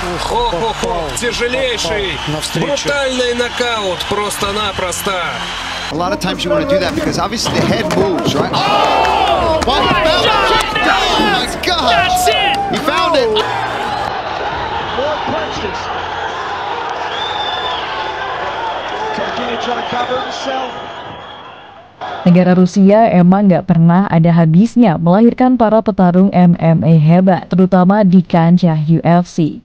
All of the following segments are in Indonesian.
Ох, тяжелейший, брутальный нокаут, просто-напросто. A lot of times you want to do that because obviously the head moves, right? Oh! Oh my God! That's it! He found it! More punches. Continue trying to cover himself. Negara Rusia emang nggak pernah ada habisnya melahirkan para petarung MMA hebat, terutama di kancah UFC.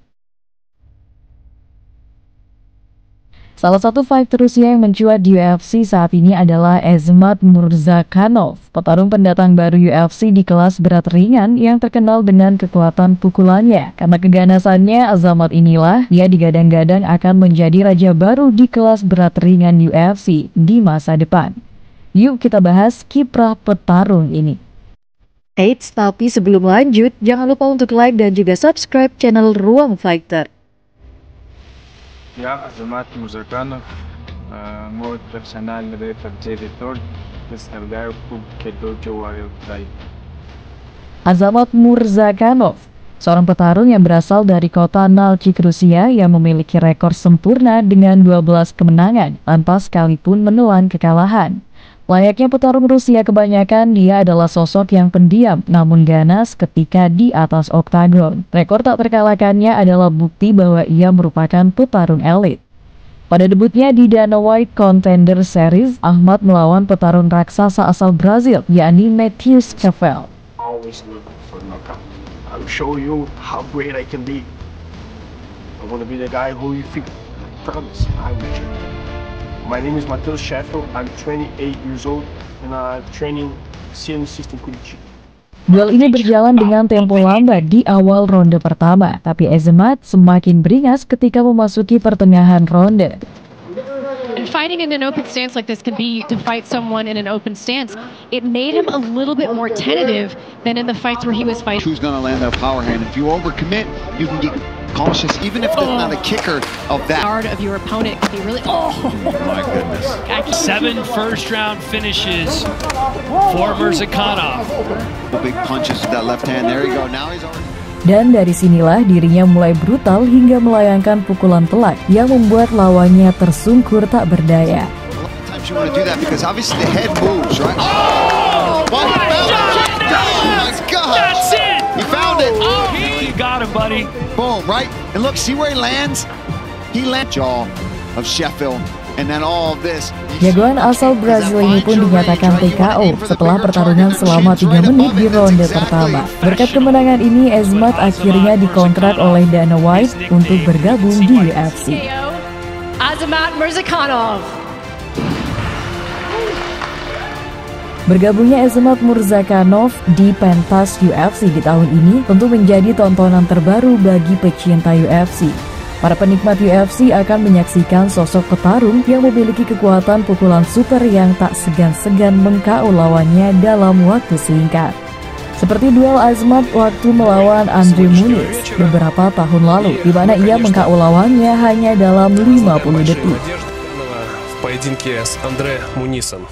Salah satu fighter Rusia yang mencuat di UFC saat ini adalah Azamat Murzakanov, petarung pendatang baru UFC di kelas berat ringan yang terkenal dengan kekuatan pukulannya. Karena keganasannya, Azamat inilah dia digadang-gadang akan menjadi raja baru di kelas berat ringan UFC di masa depan. Yuk kita bahas kiprah petarung ini. Eits, tapi sebelum lanjut, jangan lupa untuk like dan juga subscribe channel Ruang Fighter. Я Азамат Мурзаканов, мой персональный рефер Джерри Торд, представляю клуб Кедоджо Warrior Thai. Azamat Murzakanov, seorang petarung yang berasal dari kota Nalchik, Rusia yang memiliki rekor sempurna dengan 12 kemenangan tanpa sekalipun menelan kekalahan. Layaknya petarung Rusia kebanyakan, dia adalah sosok yang pendiam namun ganas ketika di atas oktagon. Rekor tak terkalahkannya adalah bukti bahwa ia merupakan petarung elit. Pada debutnya di Dana White Contender Series, Ahmad melawan petarung raksasa asal Brazil, yakni Matheus Cavell. Always looking for knockout. I'll show you how great I can be. I want to be the guy who you feel. Promise, I will show you. My name is Matheus Cavell. I'm 28 years old and I'm training CM System Curitiba. Duel ini berjalan dengan tempo lambat di awal ronde pertama, tapi Azamat semakin beringas ketika memasuki pertengahan ronde. And fighting in an open stance like this can be to fight someone in an open stance. It made him a little bit more tentative than in the fights where he was fighting. Who's going to land that power hand? If you overcommit, you can get cautious, even if there's not a kicker of that. Guard of your opponent can be really. Oh My goodness. 7 first-round finishes for Murzakanov. Big punches with that left hand. There you go. Now he's already. Dan dari sinilah dirinya mulai brutal hingga melayangkan pukulan telak yang membuat lawannya tersungkur tak berdaya. A lot of times you want to do that because obviously the head moves, right? Oh my God! That's it! He found it! Oh, you got him, buddy. Boom, right? And look, see where he lands? He lands jaw of Sheffield. And then all of this. Jagoan asal Brazil ini pun dinyatakan TKO setelah pertarungan selama 3 menit di ronde pertama. Berkat kemenangan ini, Azamat akhirnya dikontrak oleh Dana White untuk bergabung di UFC. Azamat Murzakanov. Bergabungnya Azamat Murzakanov di pentas UFC di tahun ini tentu menjadi tontonan terbaru bagi pecinta UFC. Para penikmat UFC akan menyaksikan sosok petarung yang memiliki kekuatan pukulan super yang tak segan-segan meng-KO lawannya dalam waktu singkat. Seperti duel Azamat waktu melawan Andre Muniz beberapa tahun lalu, di mana ia meng-KO lawannya hanya dalam 50 detik. В поединке с Андре Мунисом.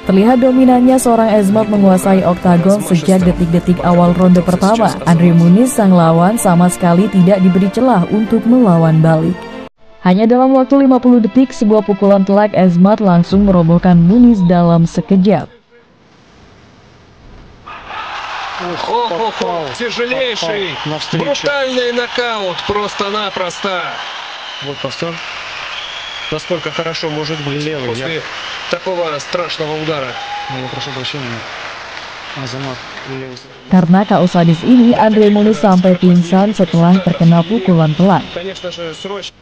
Terlihat dominannya seorang Azamat menguasai oktagon sejak detik-detik awal ronde pertama. Andre Muniz sang lawan sama sekali tidak diberi celah untuk melawan balik. Hanya dalam waktu 50 detik, sebuah pukulan telak Azamat langsung merobohkan Muniz dalam sekejap. Тяжелейший, брутальный нокаут, просто-напросто. Вот повтор. Насколько хорошо может быть левый. После такого страшного удара. Я прошу прощения. Азамат левый. Karena KO sadis ini, Andre Muniz sampai pingsan setelah terkena pukulan telak. Конечно же, срочно.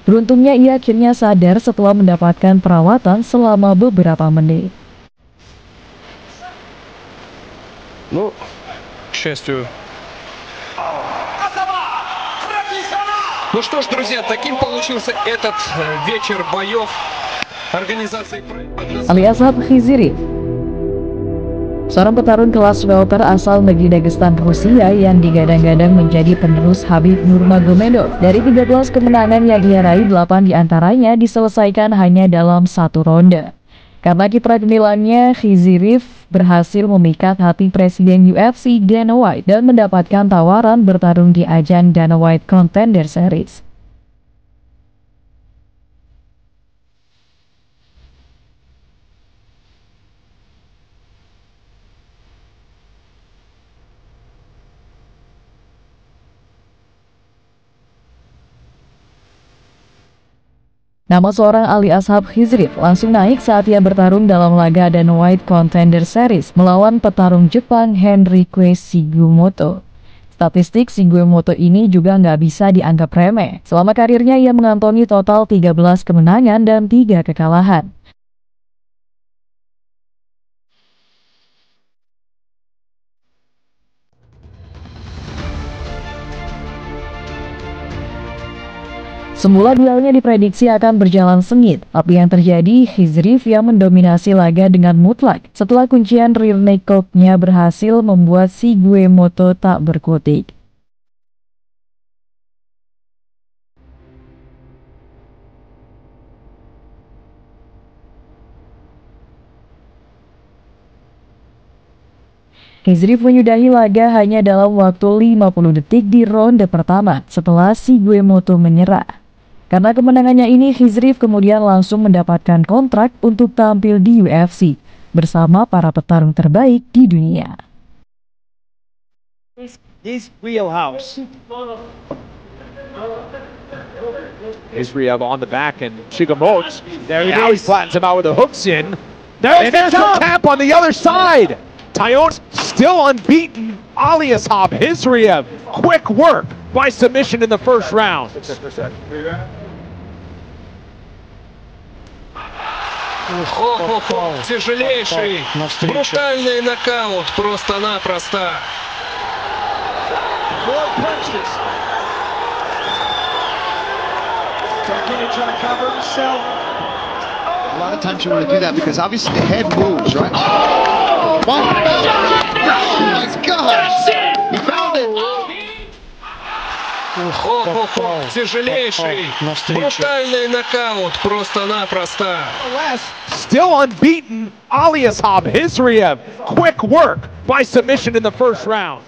Beruntungnya ia akhirnya sadar setelah mendapatkan perawatan selama beberapa menit. Ну, к счастью. Ну что ж, друзья, таким получился этот вечер боев организации Aliashat Khizriev, seorang petarung kelas welter asal negeri Dagestan, Rusia yang digadang-gadang menjadi penerus Khabib Nurmagomedov. Dari 13 kemenangan yang ia raih, 8 diantaranya diselesaikan hanya dalam 1 ronde. Karena kiprah gemilannya, Khizriev berhasil memikat hati Presiden UFC Dana White dan mendapatkan tawaran bertarung di ajang Dana White Contender Series. Nama seorang Ali Ashab Khizriev langsung naik saat ia bertarung dalam laga Dana White Contender Series melawan petarung Jepang Henrique Sugimoto. Statistik Sugimoto ini juga nggak bisa dianggap remeh. Selama karirnya ia mengantongi total 13 kemenangan dan 3 kekalahan. Semula duelnya diprediksi akan berjalan sengit, tapi yang terjadi Khizriev yang mendominasi laga dengan mutlak setelah kuncian rear naked nya berhasil membuat Sugimoto tak berkutik. Khizriev menyudahi laga hanya dalam waktu 50 detik di ronde pertama setelah Sugimoto menyerah. Karena kemenangannya ini, Khizriev kemudian langsung mendapatkan kontrak untuk tampil di UFC bersama para petarung terbaik di dunia. His wheelhouse. Khizriev on the back and Sugimoto. There he goes. He flattens him out with the hooks in. There's the tap on the other side. Tyone still unbeaten. Ali Ashab Khizriev. Quick work by submission in the first round. Хо-хо-хо, тяжелейший, брутальный нокаут, просто-напросто. A lot of times you want to do that because obviously the head moves, right? Oh! Oh my God! He found it! Хо-хо-хо, тяжелейший, брутальный нокаут, просто-напросто. Still unbeaten, Ali Ashab Khizriev. Quick work by submission in the first round.